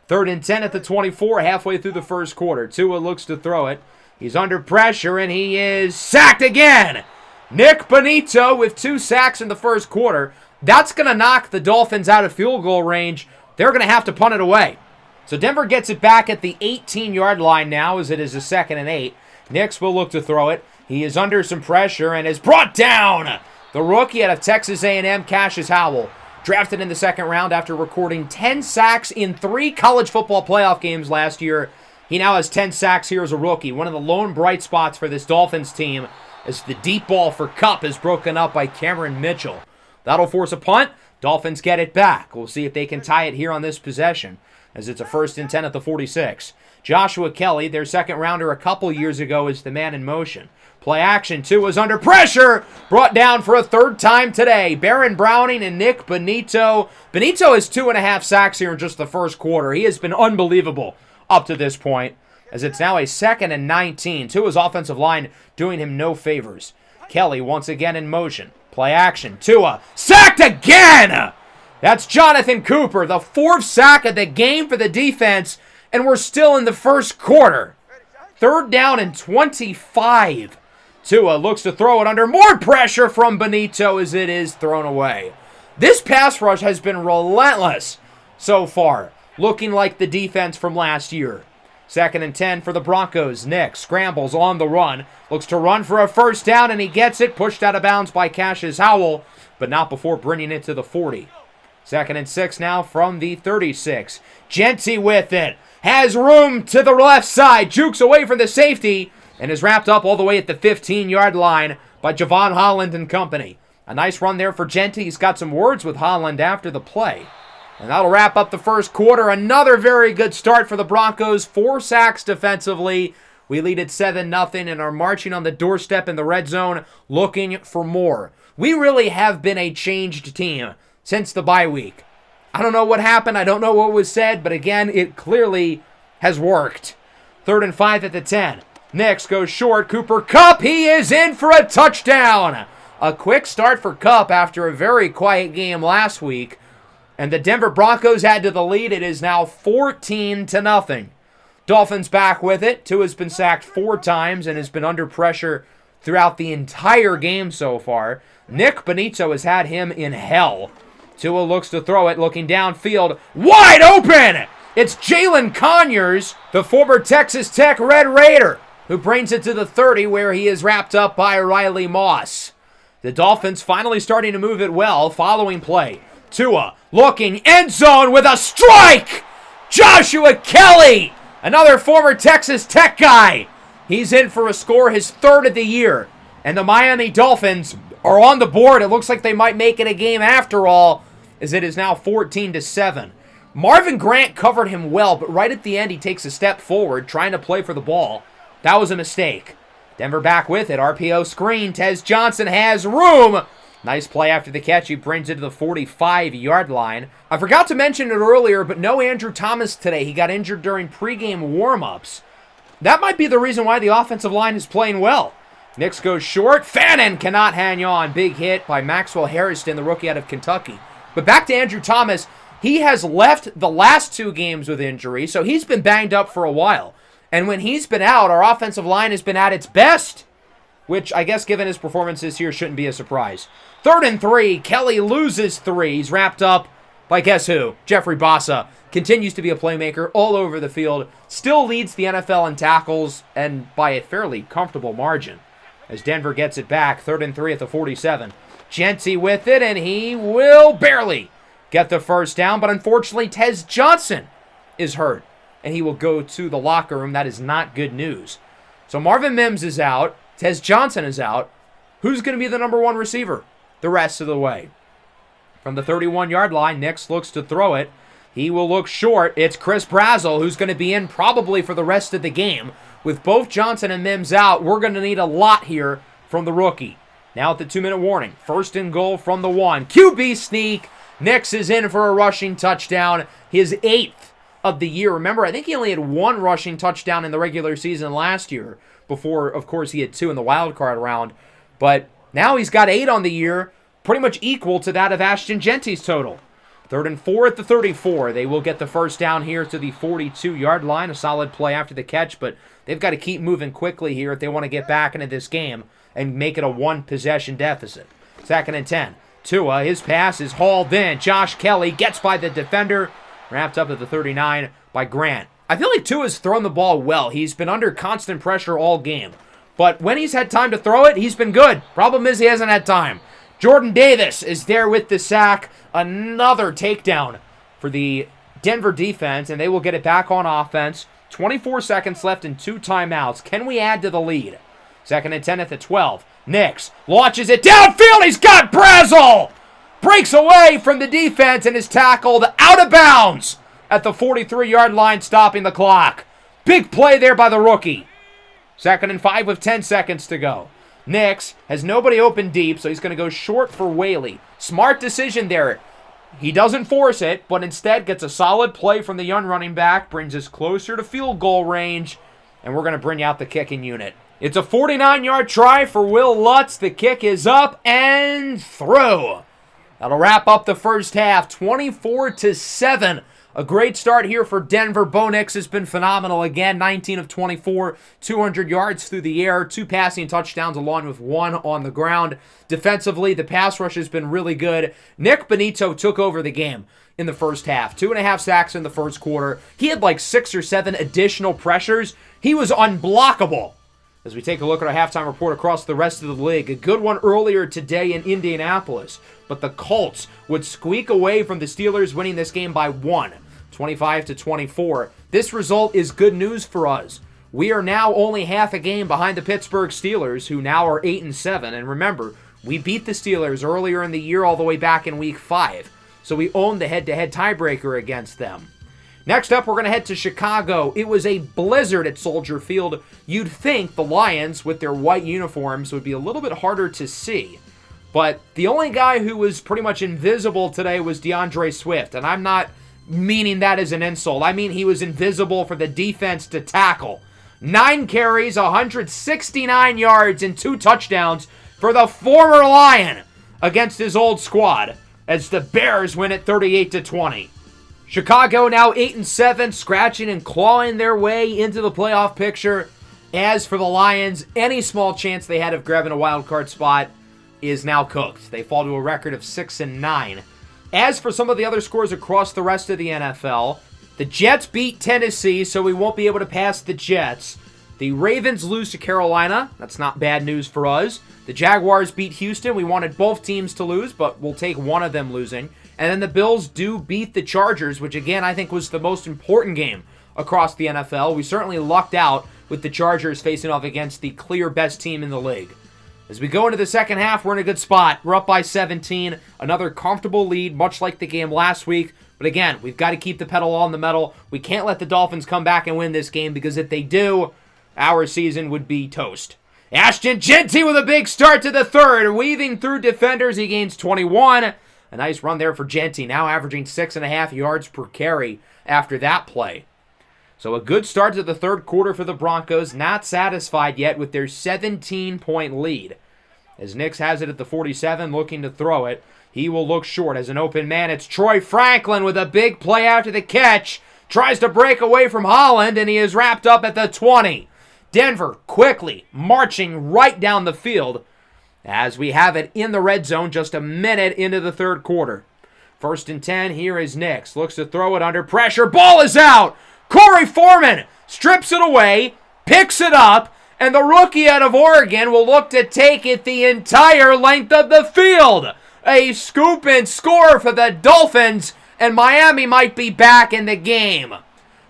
3rd and 10 at the 24, halfway through the first quarter. Tua looks to throw it. He's under pressure, and he is sacked again. Nick Bonitto with 2 sacks in the first quarter. That's going to knock the Dolphins out of field goal range. They're going to have to punt it away. So Denver gets it back at the 18-yard line now as it is a 2nd and 8. Nix will look to throw it. He is under some pressure and is brought down. The rookie out of Texas A&M, Cassius Howell. Drafted in the 2nd round after recording 10 sacks in 3 college football playoff games last year. He now has 10 sacks here as a rookie. One of the lone bright spots for this Dolphins team as the deep ball for Kupp is broken up by Cameron Mitchell. That'll force a punt. Dolphins get it back. We'll see if they can tie it here on this possession as it's a 1st and 10 at the 46. Joshua Kelly, their 2nd rounder a couple years ago, is the man in motion. Play action, Tua's under pressure. Brought down for a 3rd time today. Baron Browning and Nick Bonitto. Bonitto has 2.5 sacks here in just the first quarter. He has been unbelievable up to this point, as it's now a 2nd and 19. Tua's offensive line doing him no favors. Kelly once again in motion. Play action, Tua sacked again. That's Jonathan Cooper, the 4th sack of the game for the defense, and we're still in the first quarter. 3rd down and 25. Tua looks to throw it under more pressure from Bonitto as it is thrown away. This pass rush has been relentless so far, looking like the defense from last year. 2nd and 10 for the Broncos. Nick scrambles on the run, looks to run for a 1st down, and he gets it, pushed out of bounds by Cassius Howell, but not before bringing it to the 40. 2nd and 6 now from the 36. Genty with it. Has room to the left side. Jukes away from the safety and is wrapped up all the way at the 15-yard line by Javon Holland and company. A nice run there for Genty. He's got some words with Holland after the play. And that'll wrap up the first quarter. Another very good start for the Broncos. 4 sacks defensively. We lead at 7-0 and are marching on the doorstep in the red zone looking for more. We really have been a changed team since the bye week. I don't know what happened. I don't know what was said, but again, it clearly has worked. 3rd and 5 at the 10. Nix goes short. Cooper Kupp, he is in for a touchdown. A quick start for Kupp after a very quiet game last week. And the Denver Broncos add to the lead. It is now 14-0. Dolphins back with it. Tua's been sacked 4 times and has been under pressure throughout the entire game so far. Nick Bonito has had him in hell. Tua looks to throw it, looking downfield. Wide open! It's Jalen Conyers, the former Texas Tech Red Raider, who brings it to the 30 where he is wrapped up by Riley Moss. The Dolphins finally starting to move it well following play. Tua looking end zone with a strike! Joshua Kelly, another former Texas Tech guy. He's in for a score, his 3rd of the year. And the Miami Dolphins are on the board. It looks like they might make it a game after all, as it is now 14-7. Marvin Grant covered him well, but right at the end he takes a step forward, trying to play for the ball. That was a mistake. Denver back with it. RPO screen. Tez Johnson has room. Nice play after the catch. He brings it to the 45-yard line. I forgot to mention it earlier, but no Andrew Thomas today. He got injured during pregame warm-ups. That might be the reason why the offensive line is playing well. Nix goes short. Fannin cannot hang on. Big hit by Maxwell Harrison, the rookie out of Kentucky. But back to Andrew Thomas. He has left the last 2 games with injury, so he's been banged up for a while. And when he's been out, our offensive line has been at its best, which I guess given his performance this year shouldn't be a surprise. 3rd and 3. Kelly loses 3. He's wrapped up by guess who? Jeffrey Bassa. Continues to be a playmaker all over the field. Still leads the NFL in tackles and by a fairly comfortable margin. As Denver gets it back, 3rd and 3 at the 47. Genty with it, and he will barely get the first down, but unfortunately Tez Johnson is hurt, and he will go to the locker room. That is not good news. So Marvin Mims is out. Tez Johnson is out. Who's going to be the number 1 receiver the rest of the way? From the 31-yard line, Nix looks to throw it. He will look short. It's Chris Brazzell, who's going to be in probably for the rest of the game. With both Johnson and Mims out, we're going to need a lot here from the rookie. Now at the 2-minute warning. 1st and goal from the 1. QB sneak. Nix is in for a rushing touchdown. His 8th of the year. Remember, I think he only had 1 rushing touchdown in the regular season last year. Before, of course, he had 2 in the wild card round. But now he's got 8 on the year. Pretty much equal to that of Ashton Genty's total. 3rd and 4 at the 34. They will get the first down here to the 42-yard line. A solid play after the catch, but they've got to keep moving quickly here if they want to get back into this game and make it a 1-possession deficit. 2nd and 10. Tua, his pass is hauled in. Josh Kelly gets by the defender. Wrapped up at the 39 by Grant. I feel like Tua's thrown the ball well. He's been under constant pressure all game. But when he's had time to throw it, he's been good. Problem is he hasn't had time. Jordan Davis is there with the sack. Another takedown for the Denver defense, and they will get it back on offense. 24 seconds left and 2 timeouts. Can we add to the lead? 2nd and 10 at the 12. Nix launches it downfield. He's got Brazzell. Breaks away from the defense and is tackled out of bounds at the 43-yard line, stopping the clock. Big play there by the rookie. 2nd and 5 with 10 seconds to go. Nix has nobody open deep, so he's going to go short for Whaley. Smart decision there. He doesn't force it, but instead gets a solid play from the young running back, brings us closer to field goal range, and we're going to bring out the kicking unit. It's a 49-yard try for Will Lutz. The kick is up and through. That'll wrap up the first half, 24-7. A great start here for Denver. Bo Nix has been phenomenal again. 19 of 24, 200 yards through the air, 2 passing touchdowns along with 1 on the ground. Defensively, the pass rush has been really good. Nick Bonito took over the game in the first half. 2.5 sacks in the first quarter. He had like 6 or 7 additional pressures. He was unblockable. As we take a look at our halftime report across the rest of the league, a good one earlier today in Indianapolis, but the Colts would squeak away from the Steelers, winning this game by 1. 25-24. This result is good news for us. We are now only half a game behind the Pittsburgh Steelers, who now are 8-7. And remember, we beat the Steelers earlier in the year all the way back in Week 5. So we own the head-to-head tiebreaker against them. Next up, we're going to head to Chicago. It was a blizzard at Soldier Field. You'd think the Lions, with their white uniforms, would be a little bit harder to see. But the only guy who was pretty much invisible today was DeAndre Swift. And I'm not meaning that as an insult. I mean he was invisible for the defense to tackle. 9 carries, 169 yards, and 2 touchdowns for the former Lion against his old squad as the Bears win at 38-20. Chicago now 8-7, scratching and clawing their way into the playoff picture. As for the Lions, any small chance they had of grabbing a wild card spot is now cooked. They fall to a record of 6-9. As for some of the other scores across the rest of the NFL, the Jets beat Tennessee, so we won't be able to pass the Jets. The Ravens lose to Carolina. That's not bad news for us. The Jaguars beat Houston. We wanted both teams to lose, but we'll take one of them losing. And then the Bills do beat the Chargers, which again I think was the most important game across the NFL. We certainly lucked out with the Chargers facing off against the clear best team in the league. As we go into the second half, we're in a good spot. We're up by 17. Another comfortable lead, much like the game last week. But again, we've got to keep the pedal on the metal. We can't let the Dolphins come back and win this game, because if they do, our season would be toast. Ashton Jeanty with a big start to the third. Weaving through defenders, he gains 21. A nice run there for Jeanty, now averaging 6.5 yards per carry after that play. So a good start to the third quarter for the Broncos. Not satisfied yet with their 17-point lead. As Nix has it at the 47, looking to throw it. He will look short as an open man. It's Troy Franklin with a big play after the catch. Tries to break away from Holland, and he is wrapped up at the 20. Denver quickly marching right down the field as we have it in the red zone just a minute into the third quarter. 1st and 10, here is Nix. Looks to throw it under pressure. Ball is out! Corey Foreman strips it away, picks it up, and the rookie out of Oregon will look to take it the entire length of the field. A scoop and score for the Dolphins, and Miami might be back in the game.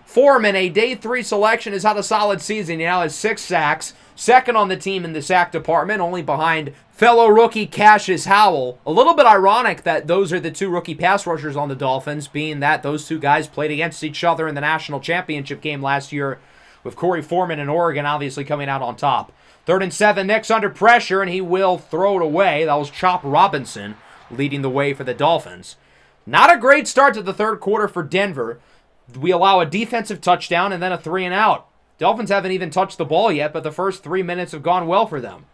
Foreman, a day 3 selection, has had a solid season. He now has 6 sacks, second on the team in the sack department, only behind fellow rookie Cassius Howell. A little bit ironic that those are the 2 rookie pass rushers on the Dolphins, being that those 2 guys played against each other in the national championship game last year, with Corey Foreman and Oregon obviously coming out on top. 3rd and 7, Nix under pressure, and he will throw it away. That was Chop Robinson leading the way for the Dolphins. Not a great start to the third quarter for Denver. We allow a defensive touchdown and then a 3 and out. Dolphins haven't even touched the ball yet, but the first 3 minutes have gone well for them.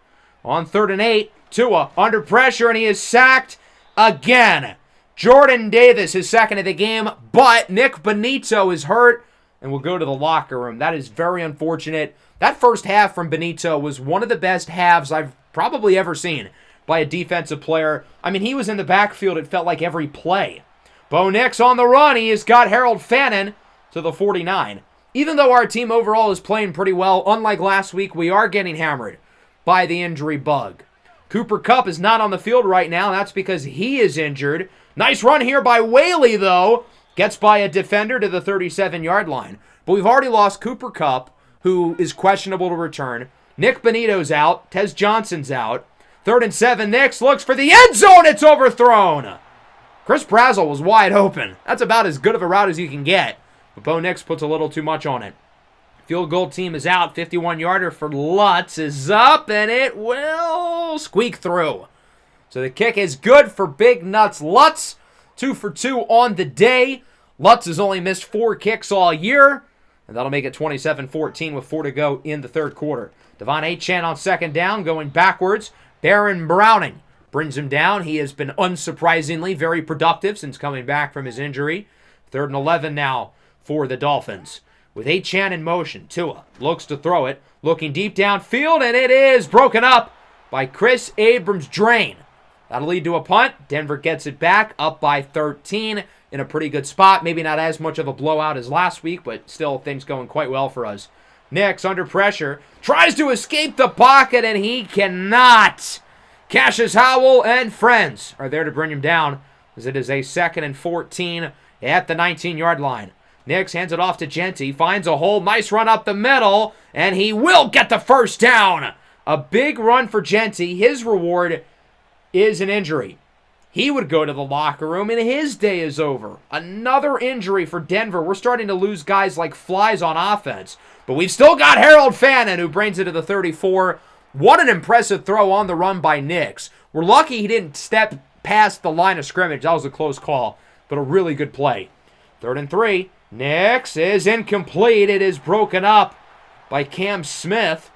On 3rd and 8, Tua under pressure, and he is sacked again. Jordan Davis is second of the game, but Nick Benito is hurt and will go to the locker room. That is very unfortunate. That first half from Benito was one of the best halves I've probably ever seen by a defensive player. I mean, he was in the backfield, it felt like every play. Bo Nix on the run. He has got Harold Fannin to the 49. Even though our team overall is playing pretty well, unlike last week, we are getting hammered by the injury bug. Cooper Kupp is not on the field right now. That's because he is injured. Nice run here by Whaley, though. Gets by a defender to the 37-yard line. But we've already lost Cooper Kupp, who is questionable to return. Nick Benito's out. Tez Johnson's out. 3rd and 7, Nix looks for the end zone. It's overthrown. Chris Brazzell was wide open. That's about as good of a route as you can get. But Bo Nix puts a little too much on it. Field goal team is out. 51-yarder for Lutz is up, and it will squeak through. So the kick is good for Big Nuts Lutz. 2 for 2 on the day. Lutz has only missed 4 kicks all year, and that'll make it 27-14 with 4 to go in the third quarter. Devon Achane on 2nd down, going backwards. Baron Browning brings him down. He has been unsurprisingly very productive since coming back from his injury. 3rd and 11 now for the Dolphins. With Achane in motion, Tua looks to throw it, looking deep downfield, and it is broken up by Chris Abrams-Drain. That'll lead to a punt. Denver gets it back, up by 13 in a pretty good spot. Maybe not as much of a blowout as last week, but still things going quite well for us. Nix under pressure, tries to escape the pocket, and he cannot. Cassius Howell and friends are there to bring him down, as it is a 2nd and 14 at the 19-yard line. Nix hands it off to Jeanty, finds a hole, nice run up the middle, and he will get the first down. A big run for Jeanty. His reward is an injury. he would go to the locker room and his day is over. Another injury for Denver. We're starting to lose guys like flies on offense. But we've still got Harold Fannin, who brings it to the 34. What an impressive throw on the run by Nix. We're lucky he didn't step past the line of scrimmage. That was a close call, but a really good play. 3rd and 3. Nix is incomplete. It is broken up by Cam Smith.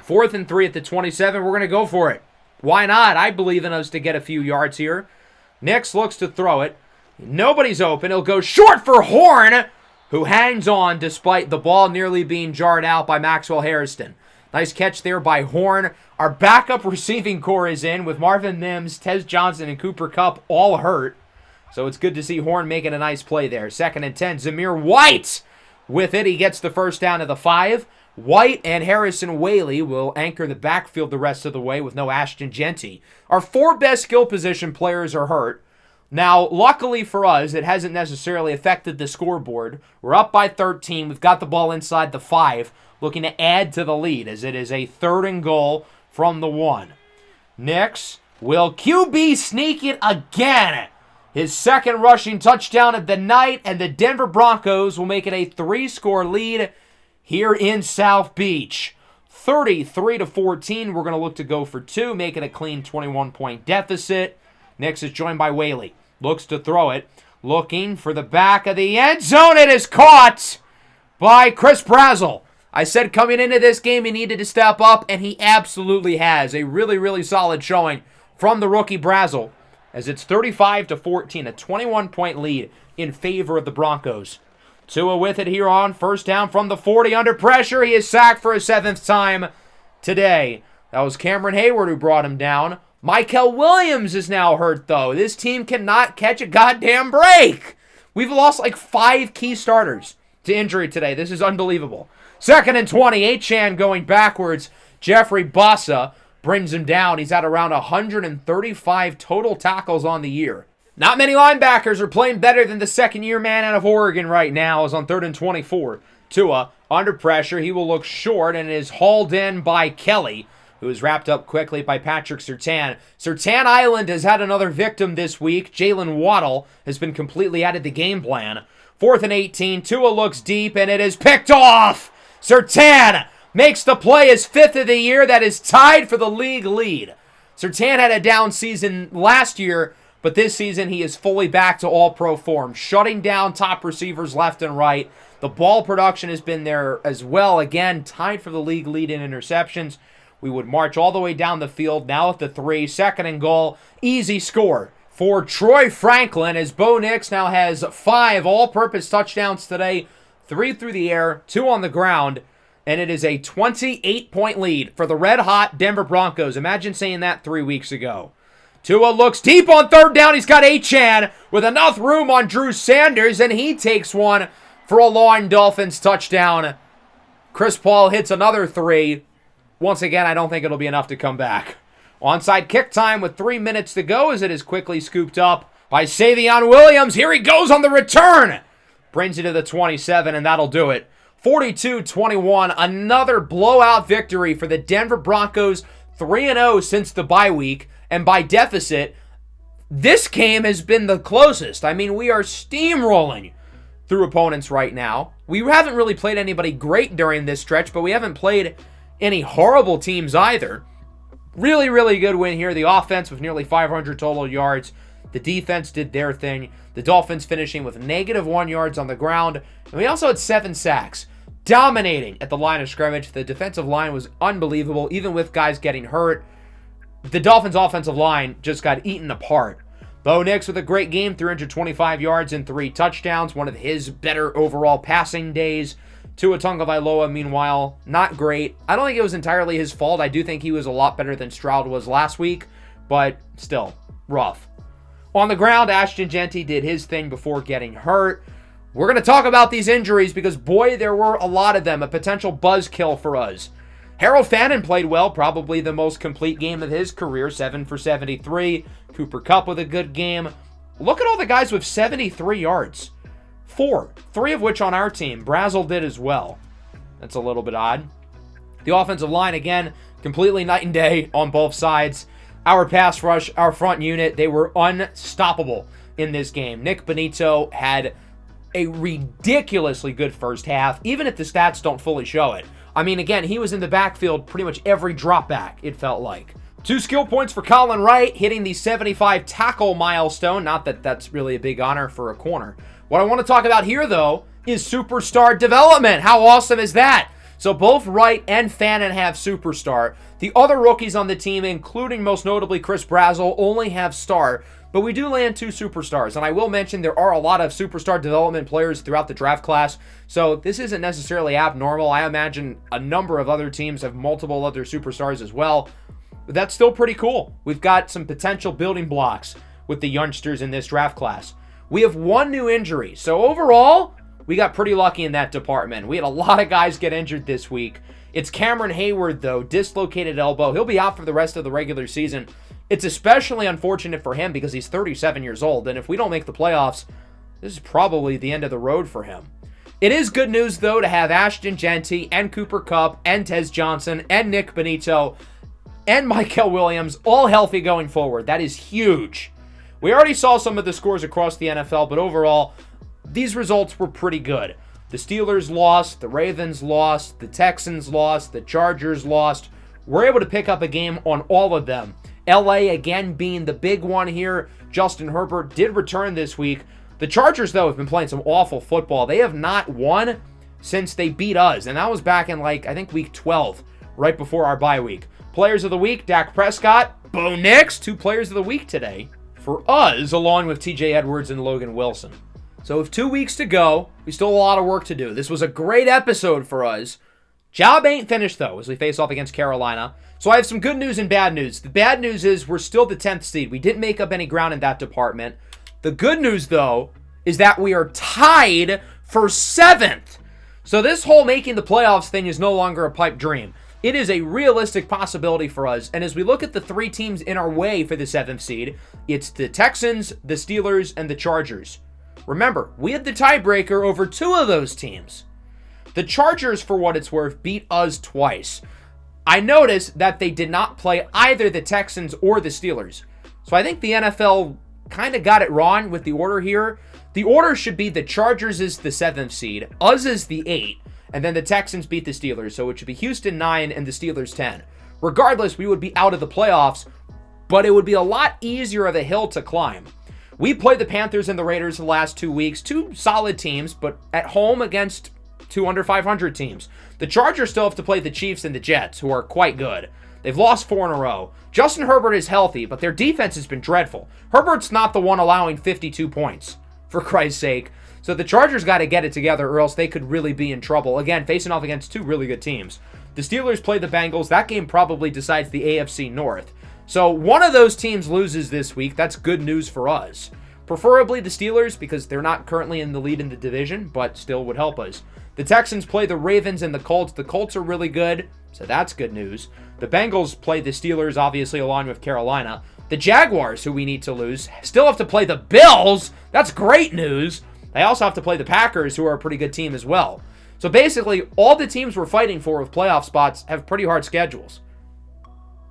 4th and 3 at the 27. We're going to go for it. Why not? I believe in us to get a few yards here. Nix looks to throw it. Nobody's open. He'll go short for Horn, who hangs on despite the ball nearly being jarred out by Maxwell Harrison. Nice catch there by Horn. Our backup receiving core is in with Marvin Mims, Tez Johnson, and Cooper Kupp all hurt. So it's good to see Horn making a nice play there. 2nd and 10. Zamir White with it. He gets the first down to the 5. White and Harrison Whaley will anchor the backfield the rest of the way with no Ashton Genty. Our 4 best skill position players are hurt. Now, luckily for us, it hasn't necessarily affected the scoreboard. We're up by 13. We've got the ball inside the 5, looking to add to the lead as it is a 3rd and goal from the 1. Nix will QB sneak it again. His 2nd rushing touchdown of the night, and the Denver Broncos will make it a 3-score lead here in South Beach. 33-14. We're going to look to go for 2, make it a clean 21-point deficit. Nix is joined by Whaley. Looks to throw it. Looking for the back of the end zone. It is caught by Chris Brazzell. I said coming into this game he needed to step up, and he absolutely has. A really, really solid showing from the rookie Brazzell, as it's 35-14, a 21-point lead in favor of the Broncos. Tua with it here on 1st down from the 40 under pressure. He is sacked for a 7th time today. That was Cameron Hayward who brought him down. Michael Williams is now hurt, though. This team cannot catch a goddamn break. We've lost like 5 key starters to injury today. This is unbelievable. 2nd and 20. Achane going backwards. Jeffrey Bossa brings him down. He's at around 135 total tackles on the year. Not many linebackers are playing better than the 2nd-year man out of Oregon right now. Is on 3rd and 24. Tua under pressure. He will look short and is hauled in by Kelly, who is wrapped up quickly by Patrick Surtain. Surtain Island has had another victim this week. Jalen Waddle has been completely out of the game plan. 4th and 18. Tua looks deep, and it is picked off. Surtain makes the play, his 5th of the year. That is tied for the league lead. Surtain had a down season last year, but this season he is fully back to all-pro form, shutting down top receivers left and right. The ball production has been there as well. Again, tied for the league lead in interceptions. We would march all the way down the field, now at the 3, 2nd and goal. Easy score for Troy Franklin, as Bo Nix now has 5 all-purpose touchdowns today, 3 through the air, 2 on the ground, and it is a 28-point lead for the red-hot Denver Broncos. Imagine saying that 3 weeks ago. Tua looks deep on 3rd down. He's got Achane with enough room on Drew Sanders, and he takes one for a long Dolphins touchdown. Chris Paul hits another 3. Once again, I don't think it'll be enough to come back. Onside kick time with 3 minutes to go as it is quickly scooped up by Savion Williams. Here he goes on the return. Brings it to the 27, and that'll do it. 42-21, another blowout victory for the Denver Broncos, 3-0 since the bye week. And by deficit, this game has been the closest. I mean, we are steamrolling through opponents right now. We haven't really played anybody great during this stretch, but we haven't played any horrible teams either. Really, really good win here. The offense with nearly 500 total yards. The defense did their thing. The Dolphins finishing with -1 yards on the ground. And we also had 7 sacks. Dominating at the line of scrimmage. The defensive line was unbelievable, even with guys getting hurt. The Dolphins' offensive line just got eaten apart. Bo Nix with a great game, 325 yards and 3 touchdowns, one of his better overall passing days. Tua Tagovailoa, meanwhile, not great. I don't think it was entirely his fault. I do think he was a lot better than Stroud was last week, but still, rough. On the ground, Ashton Genty did his thing before getting hurt. We're going to talk about these injuries because, boy, there were a lot of them, a potential buzzkill for us. Harold Fannin played well, probably the most complete game of his career, 7 for 73. Cooper Kupp with a good game. Look at all the guys with 73 yards. 3 of which on our team. Brazzell did as well. That's a little bit odd. The offensive line, again, completely night and day on both sides. Our pass rush, our front unit, they were unstoppable in this game. Nick Bonito had a ridiculously good first half, even if the stats don't fully show it. I mean, again, he was in the backfield pretty much every drop back, it felt like. 2 skill points for Colin Wright, hitting the 75 tackle milestone. Not that that's really a big honor for a corner. What I want to talk about here, though, is superstar development. How awesome is that? So both Wright and Fannin have superstar. The other rookies on the team, including most notably Chris Brazzell, only have star. But we do land 2 superstars. And I will mention there are a lot of superstar development players throughout the draft class. So this isn't necessarily abnormal. I imagine a number of other teams have multiple other superstars as well. But that's still pretty cool. We've got some potential building blocks with the youngsters in this draft class. We have 1 new injury. So overall, we got pretty lucky in that department. We had a lot of guys get injured this week. It's Cameron Hayward, though, dislocated elbow. He'll be out for the rest of the regular season. It's especially unfortunate for him because he's 37 years old, and if we don't make the playoffs, this is probably the end of the road for him. It is good news, though, to have Ashton Genty and Cooper Kupp and Tez Johnson and Nick Bonito and Michael Williams all healthy going forward. That is huge. We already saw some of the scores across the NFL, but overall, these results were pretty good. The Steelers lost, the Ravens lost, the Texans lost, the Chargers lost. We're able to pick up a game on all of them. LA again being the big one here. Justin Herbert did return this week. The Chargers, though, have been playing some awful football. They have not won since they beat us, and that was back in, I think week 12, right before our bye week. Players of the week, Dak Prescott, Bo Nix, 2 players of the week today for us, along with TJ Edwards and Logan Wilson. So with 2 weeks to go, we still have a lot of work to do. This was a great episode for us. Job ain't finished, though, as we face off against Carolina. So I have some good news and bad news. The bad news is we're still the 10th seed. We didn't make up any ground in that department. The good news, though, is that we are tied for 7th. So this whole making the playoffs thing is no longer a pipe dream. It is a realistic possibility for us. And as we look at the 3 teams in our way for the 7th seed, it's the Texans, the Steelers, and the Chargers. Remember, we had the tiebreaker over 2 of those teams. The Chargers, for what it's worth, beat us twice. I noticed that they did not play either the Texans or the Steelers. So I think the NFL kind of got it wrong with the order here. The order should be the Chargers is the 7th seed, us is the 8th, and then the Texans beat the Steelers. So it should be Houston 9 and the Steelers 10. Regardless, we would be out of the playoffs, but it would be a lot easier of a hill to climb. We played the Panthers and the Raiders the last 2 weeks. 2 solid teams, but at home against 2 under 500 teams. The Chargers still have to play the Chiefs and the Jets, who are quite good. They've lost 4 in a row. Justin Herbert is healthy, but their defense has been dreadful. Herbert's not the one allowing 52 points, for Christ's sake. So the Chargers got to get it together, or else they could really be in trouble. Again, facing off against 2 really good teams. The Steelers play the Bengals. That game probably decides the AFC North. So one of those teams loses this week. That's good news for us. Preferably the Steelers, because they're not currently in the lead in the division, but still would help us. The Texans play the Ravens and the Colts. The Colts are really good, so that's good news. The Bengals play the Steelers, obviously, along with Carolina. The Jaguars, who we need to lose, still have to play the Bills. That's great news. They also have to play the Packers, who are a pretty good team as well. So basically, all the teams we're fighting for with playoff spots have pretty hard schedules.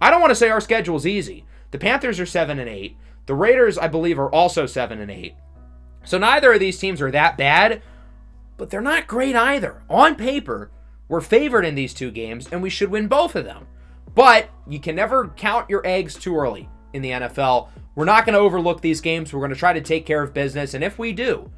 I don't want to say our schedule's easy. The Panthers are 7-8. The Raiders, I believe, are also 7-8. So neither of these teams are that bad, but they're not great either. On paper, we're favored in these 2 games, and we should win both of them. But you can never count your eggs too early in the NFL. We're not going to overlook these games. We're going to try to take care of business, and if we do,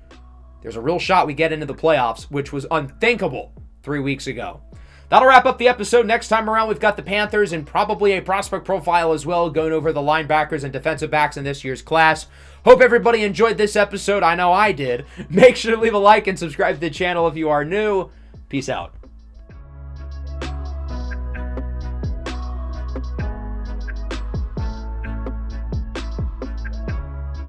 there's a real shot we get into the playoffs, which was unthinkable 3 weeks ago. That'll wrap up the episode. Next time around, we've got the Panthers and probably a prospect profile as well, going over the linebackers and defensive backs in this year's class. Hope everybody enjoyed this episode. I know I did. Make sure to leave a like and subscribe to the channel if you are new. Peace out.